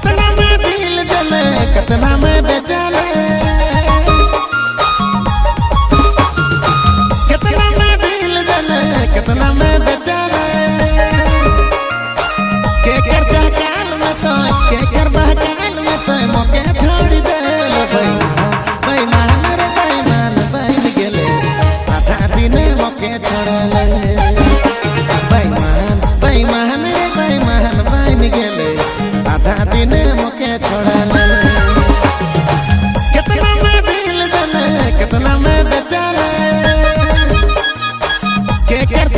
कितना में दिल जले कितना में बेचले कितना में दिल जले कितना में बेचले के कर काल में तो के कर बहकाल में तो मोके छोड़ दे बेईमान रे बेईमान बन गेले आधा दिन मोके छोड़ले बेईमान बेईमान रे बेईमान बन गेले आधा दिन मोके छोड़ले कितना में दिल जले कितना में बेचले के कर